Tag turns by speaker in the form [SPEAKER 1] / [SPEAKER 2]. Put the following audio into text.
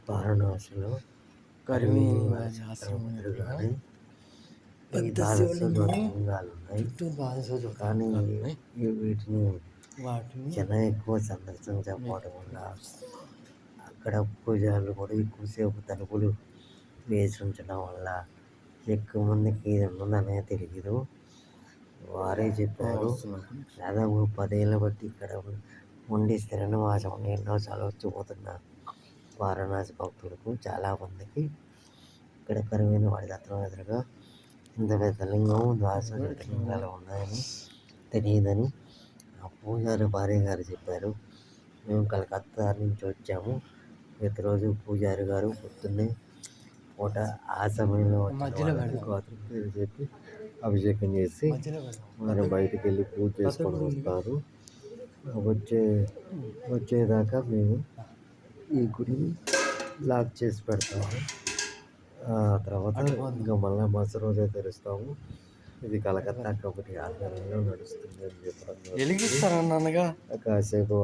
[SPEAKER 1] వారణాసిలో కరివేల ఆశ్రమం ఎదురుగానే ఈ ద్వాదశ జ్యోతిర్లింగాలు ఉన్నాయి. కానీ వీటిని జనం ఎక్కువ సందర్శించకపోవడం వల్ల అక్కడ పూజలు కూడా ఎక్కువసేపు తలుపులు వేసి ఉంచడం వల్ల ఎక్కువ మందికి ఇది ఉందనే తెలియదు. వారే చెప్పారు. దాదాపు 10 ఏళ్ళ బట్టి ఇక్కడ ఉండి స్థిర నివాసం ఎన్నోసార్లు వచ్చిపోతున్న వారణాసి భక్తులకు చాలామందికి ఇక్కడ కరివేల వాడి దత్తనం ఎదురుగా ఇంత పెద్ద లింగం ద్వాదశ జ్యోతిర్లింగాలు ఉన్నాయని తెలియదని ఆ పూజారి భార్య గారు చెప్పారు. మేము కలకత్తా నుంచి వచ్చాము. ప్రతిరోజు పూజారి గారు పొద్దున్నే పూట ఆ సమయంలో గోత్రం పేరు చెప్పి అభిషేకం చేసి మరి బయటికి వెళ్ళి పూజ చేసుకొని వస్తారు. వచ్చేదాకా మేము ఈ గుడిని లాక్ చేసి పెడతాము. ఆ తర్వాత ఇంకా మళ్ళీ మరుసటి రోజే తెరుస్తాము. ఇది కలకత్తా కమిటీ ఆధ్వర్యంలో నడుస్తుంది అని చెప్పడం కాసేపు